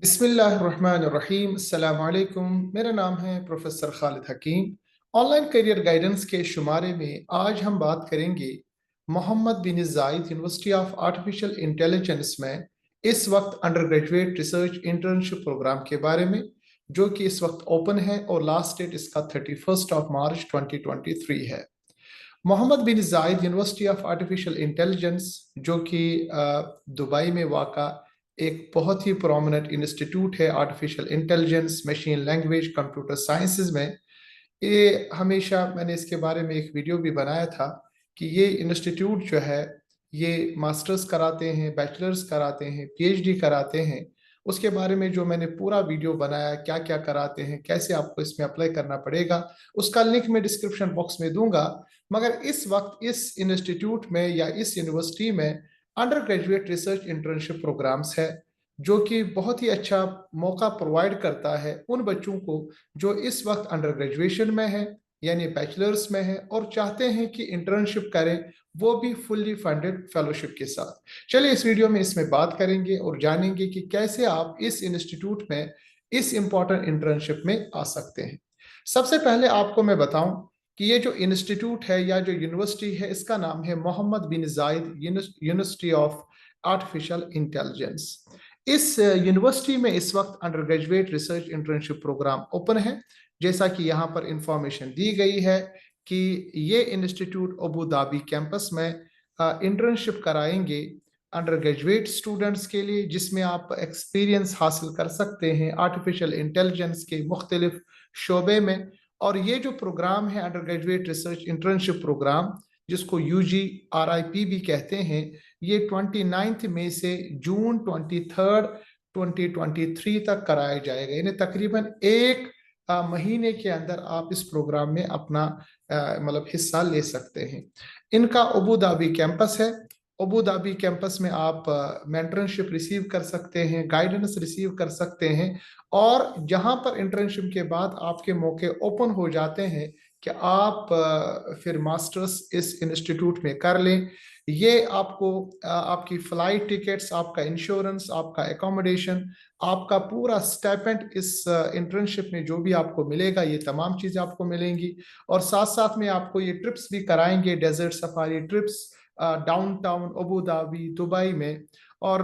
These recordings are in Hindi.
बिस्मिल्लाहिर्रहमानिर्रहीम। अस्सलाम वालेकुम। मेरा नाम है प्रोफेसर खालिद हकीम। ऑनलाइन करियर गाइडेंस के शुमारे में आज हम बात करेंगे Mohammad bin Zayed University of Artificial intelligence में इस वक्त undergraduate research internship program के बारे में, जो कि इस वक्त ओपन है और लास्ट डेट इसका 31 मार्च 2023 है। Mohamed bin Zayed University of Artificial intelligence, जो कि दुबई में वाक़ा एक बहुत ही प्रोमिनेंट इंस्टीट्यूट है artificial intelligence, machine language, computer sciences में। ये हमेशा मैंने इसके बारे में एक वीडियो भी बनाया था कि ये इंस्टीट्यूट जो है ये मास्टर्स कराते हैं, बैचलर्स कराते हैं, पीएचडी कराते हैं। उसके बारे में जो मैंने पूरा वीडियो बनाया, क्या क्या कराते हैं, कैसे आपको इसमें अप्लाई करना पड़ेगा, उसका लिंक मैं डिस्क्रिप्शन बॉक्स में दूंगा। मगर इस वक्त इस इंस्टीट्यूट में या इस यूनिवर्सिटी में undergraduate research internship programs है, जो कि बहुत ही अच्छा मौका प्रोवाइड करता है उन बच्चों को जो इस वक्त अंडर ग्रेजुएशन में है, यानी बैचलर्स में है और चाहते हैं कि इंटर्नशिप करें, वो भी फुल्ली फंडेड फेलोशिप के साथ। चलिए इस वीडियो में इसमें बात करेंगे और जानेंगे कि कैसे आप इस इंस्टीट्यूट में इस इंपॉर्टेंट इंटर्नशिप में आ सकते हैं। सबसे पहले आपको मैं बताऊं कि ये जो इंस्टीट्यूट है या जो यूनिवर्सिटी है, इसका नाम है Mohamed bin Zayed University of Artificial Intelligence. इस यूनिवर्सिटी में इस वक्त undergraduate research internship program open है। जैसा कि यहाँ पर इंफॉर्मेशन दी गई है कि ये इंस्टीट्यूट अबू धाबी कैंपस में इंटर्नशिप कराएंगे अंडर ग्रेजुएट स्टूडेंट्स के लिए, जिसमें आप एक्सपीरियंस हासिल कर सकते हैं आर्टिफिशियल इंटेलिजेंस के मुख्तलिफ शोबे में। और ये जो प्रोग्राम है undergraduate research internship program, जिसको UGRIP भी कहते हैं, ये 29 मई से जून 23 2023 तक कराया जाएगा। यानी तकरीबन एक महीने के अंदर आप इस प्रोग्राम में अपना मतलब हिस्सा ले सकते हैं। इनका अबू धाबी कैंपस है। अबू धाबी कैंपस में आप मेंटरशिप रिसीव कर सकते हैं, गाइडेंस रिसीव कर सकते हैं, और जहां पर इंटर्नशिप के बाद आपके मौके ओपन हो जाते हैं कि आप फिर मास्टर्स इस इंस्टीट्यूट में कर लें। ये आपको आपकी फ्लाइट टिकट्स, आपका इंश्योरेंस, आपका एकोमोडेशन, आपका पूरा स्टाइपेंड इस इंटर्नशिप में जो भी आपको मिलेगा, ये तमाम चीज़ें आपको मिलेंगी। और साथ साथ में आपको ये ट्रिप्स भी कराएंगे, desert safari trips downtown Abu Dhabi Dubai में। और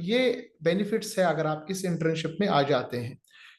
ये बेनिफिट्स है अगर आप इस इंटर्नशिप में आ जाते हैं।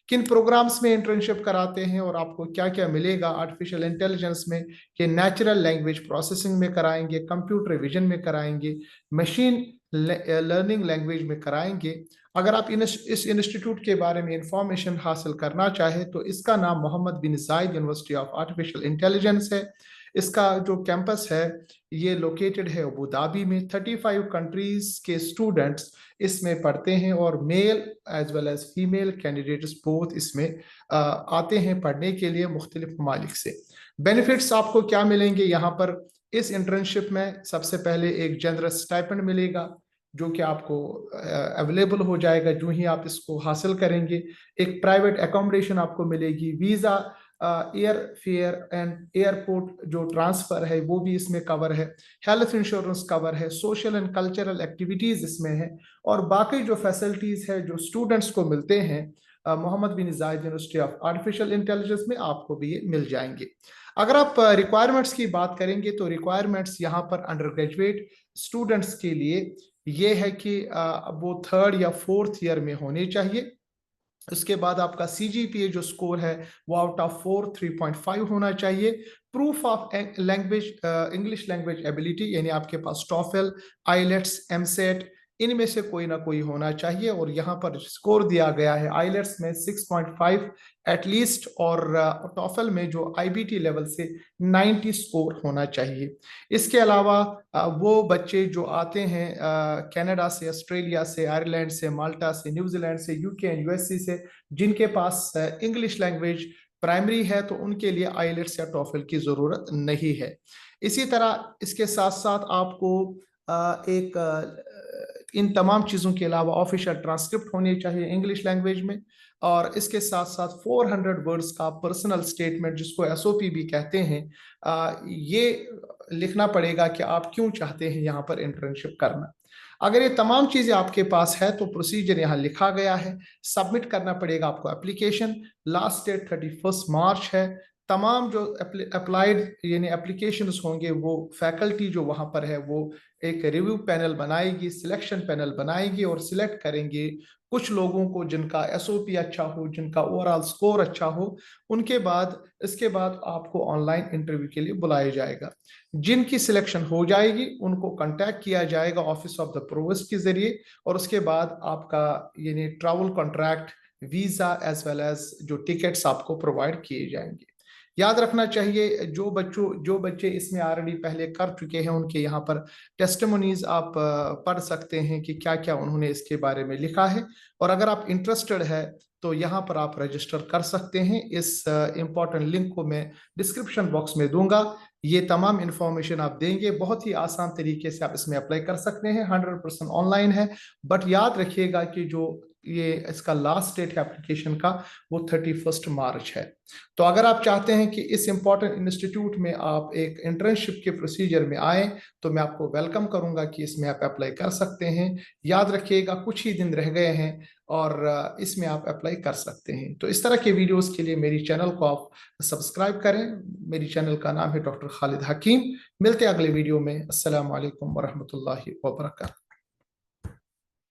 किन प्रोग्राम्स में इंटर्नशिप कराते हैं और आपको क्या क्या मिलेगा आर्टिफिशियल इंटेलिजेंस में, कि नेचुरल लैंग्वेज प्रोसेसिंग में कराएंगे, कंप्यूटर विजन में कराएंगे, मशीन लर्निंग लैंग्वेज में कराएंगे। अगर आप इस इंस्टीट्यूट के बारे में इंफॉर्मेशन हासिल करना चाहे तो इसका नाम Mohammad bin Zayed University of Artificial intelligence है। इसका जो कैंपस है ये लोकेटेड है अबू धाबी में। 35 कंट्रीज के स्टूडेंट्स इसमें पढ़ते हैं और male as well as female candidates both इसमें आते हैं पढ़ने के लिए मुख्तलिफ ममालिक से। बेनिफिट्स आपको क्या मिलेंगे यहाँ पर इस इंटर्नशिप में? सबसे पहले एक जनरस स्टाइपेंड मिलेगा जो कि आपको अवेलेबल हो जाएगा जो ही आप इसको हासिल करेंगे। एक प्राइवेट एकोमोडेशन आपको मिलेगी, visa, air fare and airport जो ट्रांसफर है वो भी इसमें कवर है, हेल्थ इंश्योरेंस कवर है, सोशल एंड कल्चरल एक्टिविटीज इसमें है, और बाकी जो फैसिलिटीज है जो स्टूडेंट्स को मिलते हैं Mohammad bin Zayed University of Artificial intelligence में, आपको भी ये मिल जाएंगे। अगर आप रिक्वायरमेंट्स की बात करेंगे तो रिक्वायरमेंट्स यहाँ पर अंडर ग्रेजुएट स्टूडेंट्स के लिए ये है कि वो थर्ड या फोर्थ ईयर में होने चाहिए। उसके बाद आपका CGPA जो स्कोर है वो आउट ऑफ 4 3.5 होना चाहिए। Proof of language, English language ability, यानी आपके पास टॉफल, आइलेट्स, एमसेट, इनमें से कोई ना कोई होना चाहिए। और यहाँ पर स्कोर दिया गया है आइलेट्स में 6.5 एटलीस्ट, और टॉफल में जो IBT लेवल से 90 स्कोर होना चाहिए। इसके अलावा वो बच्चे जो आते हैं कनाडा से, ऑस्ट्रेलिया से, आयरलैंड से, माल्टा से, न्यूजीलैंड से, UK एंड USC से, जिनके पास इंग्लिश लैंग्वेज प्राइमरी है, तो उनके लिए आइलेट्स या टॉफल की जरूरत नहीं है। इसी तरह इसके साथ साथ आपको एक इन तमाम चीज़ों के अलावा ऑफिशियल ट्रांसक्रिप्ट होनी चाहिए इंग्लिश लैंग्वेज में, और इसके साथ साथ 400 वर्ड्स का पर्सनल स्टेटमेंट, जिसको SOP भी कहते हैं, ये लिखना पड़ेगा कि आप क्यों चाहते हैं यहाँ पर इंटर्नशिप करना। अगर ये तमाम चीजें आपके पास है तो प्रोसीजर यहाँ लिखा गया है। सबमिट करना पड़ेगा आपको एप्लीकेशन। लास्ट डेट 31 मार्च है। तमाम जो अप्लाइड यानी एप्लीकेशंस होंगे वो फैकल्टी जो वहां पर है वो एक रिव्यू पैनल बनाएगी, सिलेक्शन पैनल बनाएगी और सिलेक्ट करेंगे कुछ लोगों को जिनका एसओपी अच्छा हो, जिनका ओवरऑल स्कोर अच्छा हो। उनके बाद इसके बाद आपको ऑनलाइन इंटरव्यू के लिए बुलाया जाएगा। जिनकी सिलेक्शन हो जाएगी उनको कांटेक्ट किया जाएगा ऑफिस ऑफ द प्रोवोस्ट के जरिए, और उसके बाद आपका यानी travel contract, visa as well as जो टिकट्स आपको प्रोवाइड किए जाएंगे। याद रखना चाहिए जो बच्चे इसमें ऑलरेडी पहले कर चुके हैं उनके यहाँ पर टेस्टिमोनीज आप पढ़ सकते हैं कि क्या क्या उन्होंने इसके बारे में लिखा है। और अगर आप इंटरेस्टेड है तो यहाँ पर आप रजिस्टर कर सकते हैं। इस इंपॉर्टेंट लिंक को मैं डिस्क्रिप्शन बॉक्स में दूंगा। ये तमाम इंफॉर्मेशन आप देंगे, बहुत ही आसान तरीके से आप इसमें अप्लाई कर सकते हैं। 100% ऑनलाइन है। बट याद रखिएगा कि जो ये इसका लास्ट डेट है एप्लीकेशन का वो 31 मार्च है। तो अगर आप चाहते हैं कि इस इंपॉर्टेंट इंस्टीट्यूट में आप एक इंटर्नशिप के प्रोसीजर में आए तो मैं आपको वेलकम करूंगा कि इसमें आप अप्लाई कर सकते हैं। याद रखिएगा कुछ ही दिन रह गए हैं और इसमें आप अप्लाई कर सकते हैं। तो इस तरह के वीडियोस के लिए मेरी चैनल को आप सब्सक्राइब करें। मेरी चैनल का नाम है डॉक्टर खालिद हकीम। मिलते हैं अगले वीडियो में। अस्सलाम वालेकुम वरहमतुल्लाहि वबरकातुहू।